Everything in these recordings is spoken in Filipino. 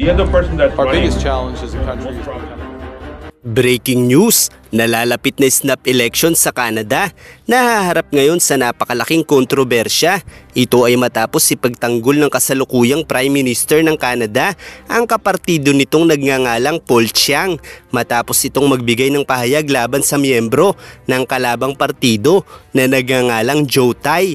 The other person that's Our running, biggest challenge as a country is Breaking news, nalalapit na snap election sa Canada. Nahaharap ngayon sa napakalaking kontrobersya. Ito ay matapos ipagtanggol ng kasalukuyang Prime Minister ng Canada ang kapartido nitong nagngangalang Paul Chiang matapos itong magbigay ng pahayag laban sa miyembro ng kalabang partido na nagngangalang Joe Tai.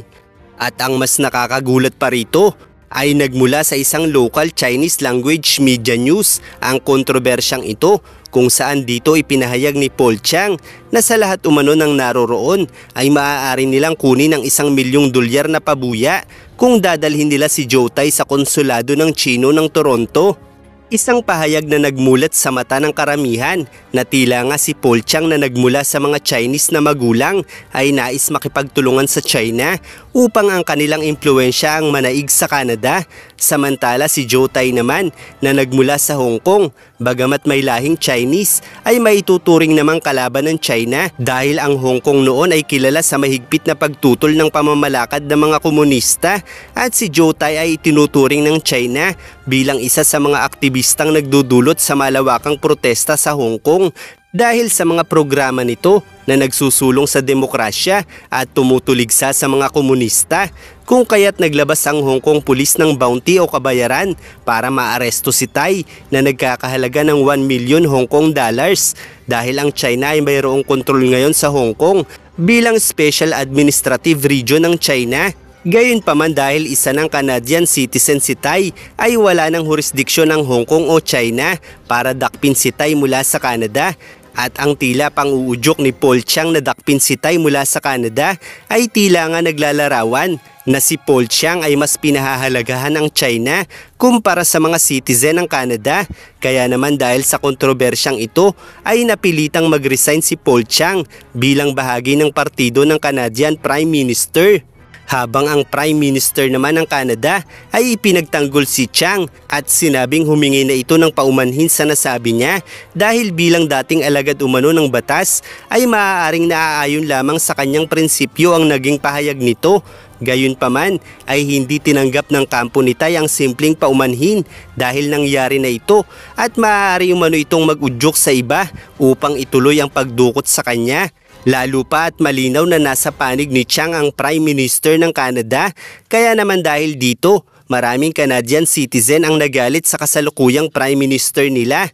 At ang mas nakakagulat pa rito ay nagmula sa isang local Chinese language media news ang kontrobersyang ito kung saan dito ipinahayag ni Paul Chiang na sa lahat umano ng naroroon ay maaari nilang kunin ang $1 milyong na pabuya kung dadalhin nila si Joe Tai sa konsulado ng Chino ng Toronto. Isang pahayag na nagmulat sa mata ng karamihan na tila nga si Paul Chiang na nagmula sa mga Chinese na magulang ay nais makipagtulungan sa China upang ang kanilang impluensya ang manaig sa Canada. Samantala si Joe Tai naman na nagmula sa Hong Kong, bagamat may lahing Chinese ay maituturing namang kalaban ng China dahil ang Hong Kong noon ay kilala sa mahigpit na pagtutol ng pamamalakad ng mga komunista at si Joe Tai ay itinuturing ng China bilang isa sa mga aktivistang nagdudulot sa malawakang protesta sa Hong Kong dahil sa mga programa nito na nagsusulong sa demokrasya at tumutuligsa sa mga komunista, kung kaya't naglabas ang Hong Kong Police ng bounty o kabayaran para maaresto si Tai na nagkakahalaga ng $1 million Hong Kong dahil ang China ay mayroong kontrol ngayon sa Hong Kong bilang Special Administrative Region ng China. Gayunpaman dahil isa ng Canadian citizen si Tai ay wala ng jurisdiksyon ng Hong Kong o China para dakpin si Tai mula sa Canada. At ang tila pang-uudyok ni Paul Chiang na dakpin si Tai mula sa Canada ay tila nga naglalarawan na si Paul Chiang ay mas pinahahalagahan ng China kumpara sa mga citizen ng Canada. Kaya naman dahil sa kontrobersyang ito ay napilitang mag-resign si Paul Chiang bilang bahagi ng partido ng Canadian Prime Minister. Habang ang Prime Minister naman ng Canada ay ipinagtanggol si Chiang at sinabing humingi na ito ng paumanhin sa nasabi niya dahil bilang dating alagad umano ng batas ay maaaring naaayon lamang sa kanyang prinsipyo ang naging pahayag nito. Gayunpaman ay hindi tinanggap ng kampo ni Tai ang simpleng paumanhin dahil nangyari na ito at maaari umano itong mag-udyok sa iba upang ituloy ang pagdukot sa kanya. Lalo pa at malinaw na nasa panig ni Chiang ang Prime Minister ng Canada, kaya naman dahil dito, maraming Canadian citizen ang nagalit sa kasalukuyang Prime Minister nila.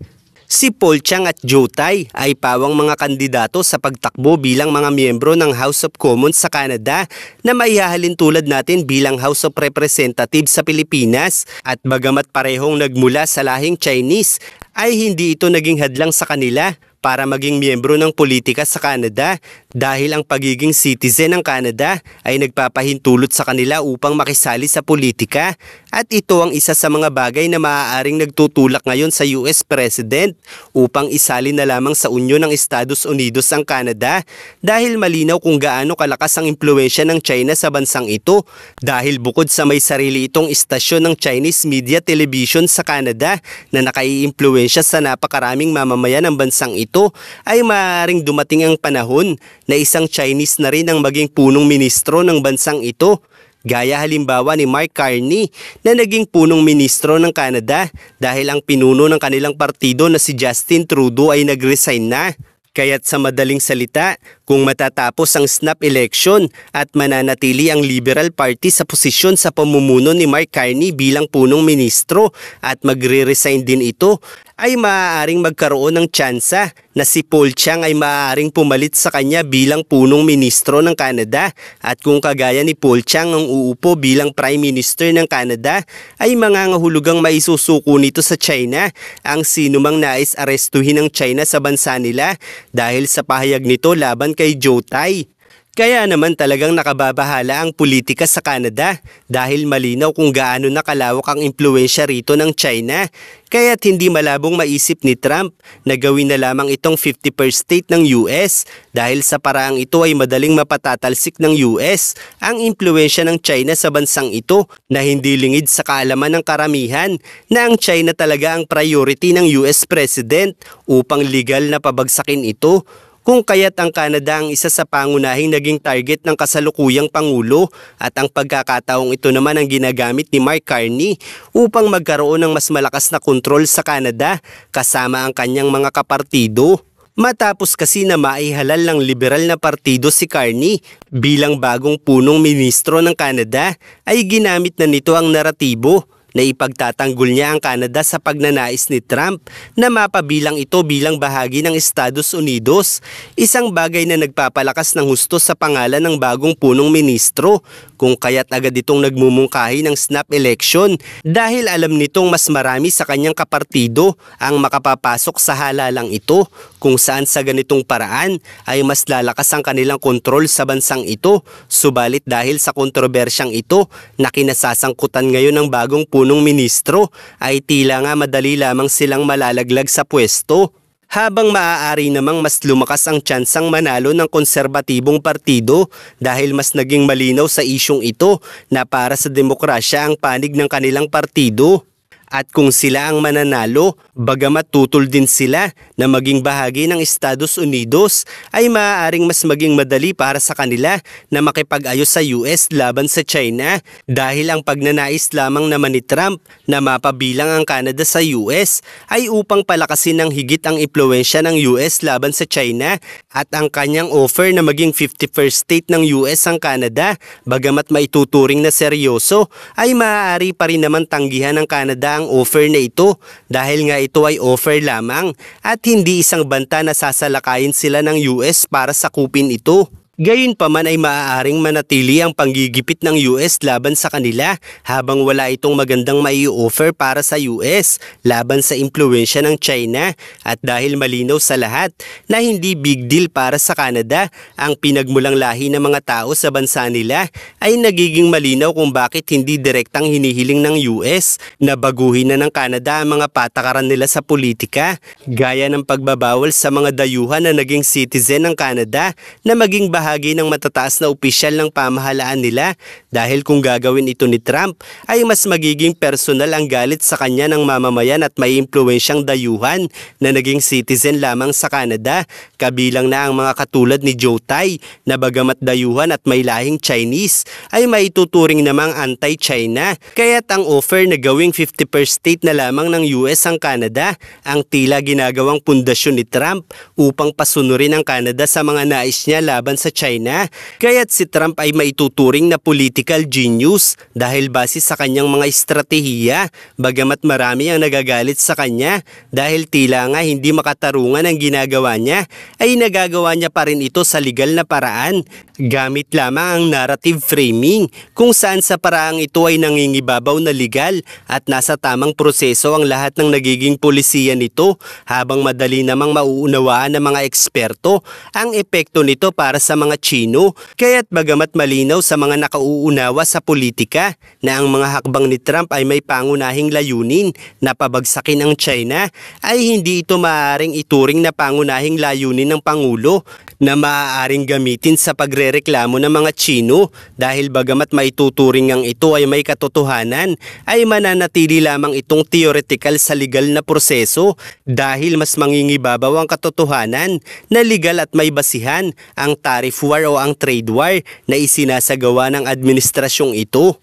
Si Paul Chiang at Joe Tai ay pawang mga kandidato sa pagtakbo bilang mga miyembro ng House of Commons sa Canada na maihahalin tulad natin bilang House of Representatives sa Pilipinas. At bagamat parehong nagmula sa lahing Chinese, ay hindi ito naging hadlang sa kanila para maging miyembro ng politika sa Canada dahil ang pagiging citizen ng Canada ay nagpapahintulot sa kanila upang makisali sa politika at ito ang isa sa mga bagay na maaaring nagtutulak ngayon sa US President upang isali na lamang sa Unyon ng Estados Unidos ang Canada dahil malinaw kung gaano kalakas ang impluensya ng China sa bansang ito dahil bukod sa may sarili itong istasyon ng Chinese media television sa Canada na nakaiimpluensya sa napakaraming mamamayan ng bansang ito ay maaaring dumating ang panahon na isang Chinese na rin ang maging punong ministro ng bansang ito. Gaya halimbawa ni Mark Carney na naging punong ministro ng Canada dahil ang pinuno ng kanilang partido na si Justin Trudeau ay nag-resign na. Kaya't sa madaling salita, kung matatapos ang snap election at mananatili ang Liberal Party sa posisyon sa pamumuno ni Mark Carney bilang punong ministro at magre-resign din ito, ay maaaring magkaroon ng tsansa na si Paul Chiang ay maaaring pumalit sa kanya bilang punong ministro ng Canada at kung kagaya ni Paul Chiang ang uupo bilang Prime Minister ng Canada ay mangangahulugang maisusuko nito sa China ang sinumang nais arestuhin ng China sa bansa nila dahil sa pahayag nito laban kay Joe Tai. Kaya naman talagang nakababahala ang politika sa Canada dahil malinaw kung gaano nakalawak ang impluensya rito ng China. Kaya't hindi malabong maisip ni Trump na gawin na lamang itong 51st state ng US dahil sa paraang ito ay madaling mapatatalsik ng US ang impluensya ng China sa bansang ito na hindi lingid sa kaalaman ng karamihan na ang China talaga ang priority ng US President upang legal na pabagsakin ito. kung kaya't ang Canada ang isa sa pangunahing naging target ng kasalukuyang Pangulo at ang pagkakataong ito naman ang ginagamit ni Mark Carney upang magkaroon ng mas malakas na kontrol sa Canada kasama ang kanyang mga kapartido. Matapos kasi na maihalal ng liberal na partido si Carney bilang bagong punong ministro ng Canada, ay ginamit na nito ang naratibo na ipagtatanggol niya ang Canada sa pagnanais ni Trump na mapabilang ito bilang bahagi ng Estados Unidos, isang bagay na nagpapalakas ng husto sa pangalan ng bagong punong ministro, kung kaya't agad itong nagmumungkahi ng snap election dahil alam nitong mas marami sa kanyang kapartido ang makapapasok sa halalang ito, kung saan sa ganitong paraan ay mas lalakas ang kanilang kontrol sa bansang ito. Subalit dahil sa kontrobersyang ito na kinasasangkutan ngayon ng bagong punong ministro, ay tila nga madali lamang silang malalaglag sa pwesto. Habang maaari namang mas lumakas ang tsansang manalo ng konserbatibong partido dahil mas naging malinaw sa isyong ito na para sa demokrasya ang panig ng kanilang partido. At kung sila ang mananalo, bagamat tutol din sila na maging bahagi ng Estados Unidos, ay maaaring mas maging madali para sa kanila na makipag-ayos sa US laban sa China dahil ang pagnanais lamang naman ni Trump na mapabilang ang Canada sa US ay upang palakasin ng higit ang impluwensya ng US laban sa China, at ang kanyang offer na maging 51st state ng US ang Canada, bagamat maituturing na seryoso, ay maaari pa rin naman tanggihan ng Canada ang offer na ito dahil nga ito ay offer lamang at hindi isang banta na sasalakayin sila ng US para sakupin ito. Gayunpaman ay maaaring manatili ang panggigipit ng US laban sa kanila habang wala itong magandang mai-offer para sa US laban sa impluwensya ng China, at dahil malinaw sa lahat na hindi big deal para sa Canada ang pinagmulang lahi ng mga tao sa bansa nila, ay nagiging malinaw kung bakit hindi direktang hinihiling ng US na baguhin na ng Canada ang mga patakaran nila sa politika, gaya ng pagbabawal sa mga dayuhan na naging citizen ng Canada na maging bahagi ng matataas na opisyal ng pamahalaan nila, dahil kung gagawin ito ni Trump ay mas magiging personal ang galit sa kanya ng mamamayan at may impluwensyang dayuhan na naging citizen lamang sa Canada, kabilang na ang mga katulad ni Joe Tai na bagamat dayuhan at may lahing Chinese ay maituturing namang anti-China. Kaya't ang offer na gawing 51st state na lamang ng US ang Canada ang tila ginagawang pundasyon ni Trump upang pasunurin ang Canada sa mga nais niya laban sa China. Kaya't si Trump ay maituturing na political genius dahil base sa kanyang mga estratehiya, bagamat marami ang nagagalit sa kanya dahil tila nga hindi makatarungan ang ginagawa niya, ay nagagawa niya pa rin ito sa legal na paraan gamit lamang ang narrative framing, kung saan sa paraang ito ay nangingibabaw na legal at nasa tamang proseso ang lahat ng nagiging pulisiya nito, habang madali namang mauunawaan ng mga eksperto ang epekto nito para sa mga Chino. Kaya't bagamat malinaw sa mga nakauunawa sa politika na ang mga hakbang ni Trump ay may pangunahing layunin na pabagsakin ang China, ay hindi ito maaaring ituring na pangunahing layunin ng Pangulo na maaaring gamitin sa pagrereklamo ng mga Chino, dahil bagamat maituturing ang ito ay may katotohanan, ay mananatili lamang itong theoretical sa legal na proseso dahil mas mangingibabaw ang katotohanan na legal at may basihan ang tariff war o ang trade war na isinasagawa ng administrasyong ito.